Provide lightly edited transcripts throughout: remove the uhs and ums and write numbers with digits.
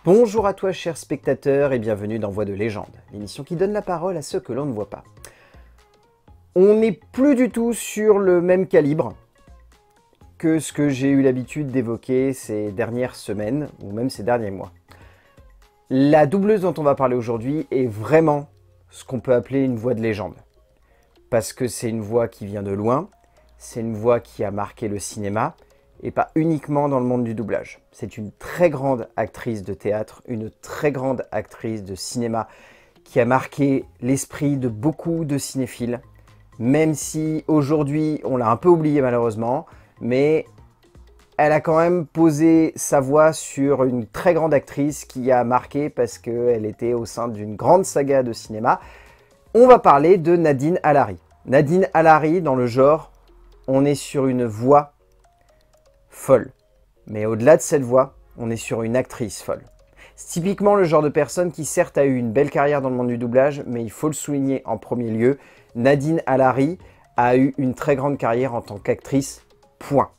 Bonjour à toi chers spectateurs et bienvenue dans Voix de légende, l'émission qui donne la parole à ceux que l'on ne voit pas. On n'est plus du tout sur le même calibre que ce que j'ai eu l'habitude d'évoquer ces dernières semaines ou même ces derniers mois. La doubleuse dont on va parler aujourd'hui est vraiment ce qu'on peut appeler une voix de légende. Parce que c'est une voix qui vient de loin, c'est une voix qui a marqué le cinéma, et pas uniquement dans le monde du doublage. C'est une très grande actrice de théâtre, une très grande actrice de cinéma qui a marqué l'esprit de beaucoup de cinéphiles, même si aujourd'hui on l'a un peu oublié malheureusement, mais elle a quand même posé sa voix sur une très grande actrice qui a marqué parce qu'elle était au sein d'une grande saga de cinéma. On va parler de Nadine Alary. Nadine Alary, dans le genre, on est sur une voix folle. Mais au-delà de cette voix, on est sur une actrice folle. C'est typiquement le genre de personne qui certes a eu une belle carrière dans le monde du doublage, mais il faut le souligner en premier lieu, Nadine Alary a eu une très grande carrière en tant qu'actrice, point.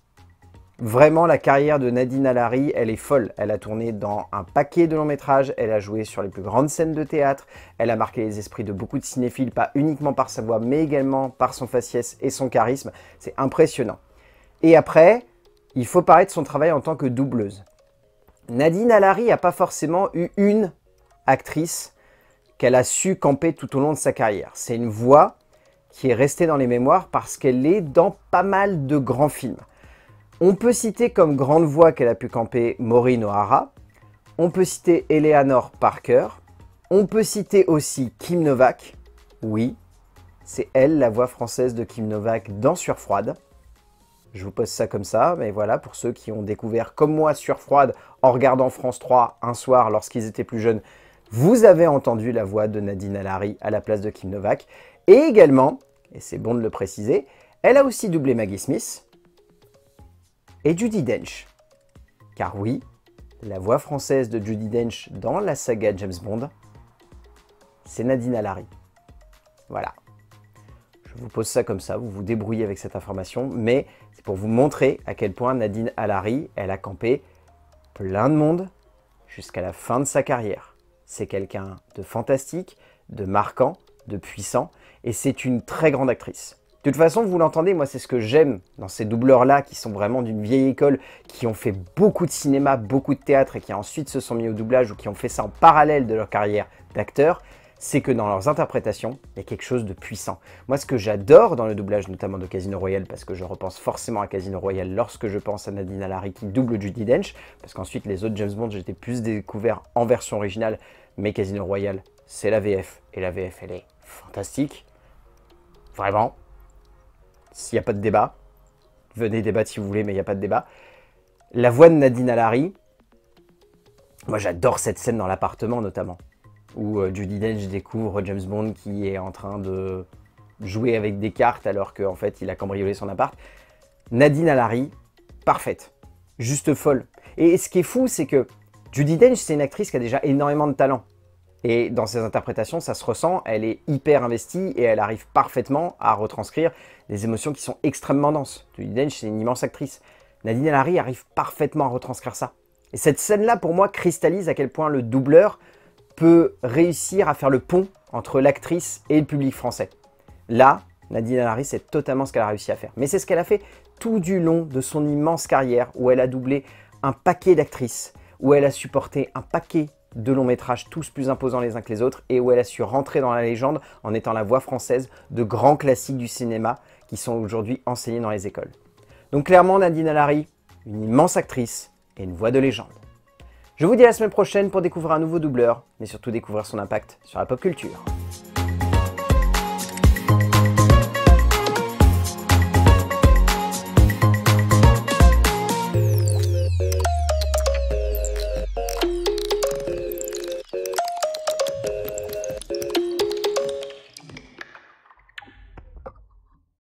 Vraiment, la carrière de Nadine Alary, elle est folle. Elle a tourné dans un paquet de longs métrages, elle a joué sur les plus grandes scènes de théâtre, elle a marqué les esprits de beaucoup de cinéphiles, pas uniquement par sa voix, mais également par son faciès et son charisme. C'est impressionnant. Et après, il faut parler de son travail en tant que doubleuse. Nadine Alary n'a pas forcément eu une actrice qu'elle a su camper tout au long de sa carrière. C'est une voix qui est restée dans les mémoires parce qu'elle est dans pas mal de grands films. On peut citer comme grande voix qu'elle a pu camper Maureen O'Hara, on peut citer Eleanor Parker, on peut citer aussi Kim Novak. Oui, c'est elle la voix française de Kim Novak dans Sueur froide. Je vous pose ça comme ça, mais voilà, pour ceux qui ont découvert comme moi Sueur froide en regardant France 3 un soir lorsqu'ils étaient plus jeunes, vous avez entendu la voix de Nadine Alary à la place de Kim Novak. Et également, et c'est bon de le préciser, elle a aussi doublé Maggie Smith et Judi Dench. Car oui, la voix française de Judi Dench dans la saga James Bond, c'est Nadine Alary. Voilà. Je vous pose ça comme ça, vous vous débrouillez avec cette information, mais c'est pour vous montrer à quel point Nadine Alary, elle a campé plein de monde jusqu'à la fin de sa carrière. C'est quelqu'un de fantastique, de marquant, de puissant, et c'est une très grande actrice. De toute façon, vous l'entendez, moi c'est ce que j'aime dans ces doubleurs-là qui sont vraiment d'une vieille école, qui ont fait beaucoup de cinéma, beaucoup de théâtre et qui ensuite se sont mis au doublage ou qui ont fait ça en parallèle de leur carrière d'acteur, c'est que dans leurs interprétations, il y a quelque chose de puissant. Moi, ce que j'adore dans le doublage, notamment de Casino Royale, parce que je repense forcément à Casino Royale lorsque je pense à Nadine Alary qui double Judi Dench, parce qu'ensuite, les autres James Bond, j'étais plus découvert en version originale, mais Casino Royale, c'est la VF, et la VF, elle est fantastique. Vraiment. S'il n'y a pas de débat, venez débattre si vous voulez, mais il n'y a pas de débat. La voix de Nadine Alary, moi j'adore cette scène dans l'appartement notamment, où Judi Dench découvre James Bond qui est en train de jouer avec des cartes alors qu'en fait il a cambriolé son appart. Nadine Alary, parfaite, juste folle. Et ce qui est fou, c'est que Judi Dench, c'est une actrice qui a déjà énormément de talent. Et dans ses interprétations, ça se ressent, elle est hyper investie et elle arrive parfaitement à retranscrire des émotions qui sont extrêmement denses. Judi Dench, c'est une immense actrice. Nadine Alary arrive parfaitement à retranscrire ça. Et cette scène-là, pour moi, cristallise à quel point le doubleur peut réussir à faire le pont entre l'actrice et le public français. Là, Nadine Alary, c'est totalement ce qu'elle a réussi à faire. Mais c'est ce qu'elle a fait tout du long de son immense carrière, où elle a doublé un paquet d'actrices, où elle a supporté un paquet de longs métrages, tous plus imposants les uns que les autres, et où elle a su rentrer dans la légende en étant la voix française de grands classiques du cinéma qui sont aujourd'hui enseignés dans les écoles. Donc clairement, Nadine Alary, une immense actrice et une voix de légende. Je vous dis à la semaine prochaine pour découvrir un nouveau doubleur, mais surtout découvrir son impact sur la pop culture.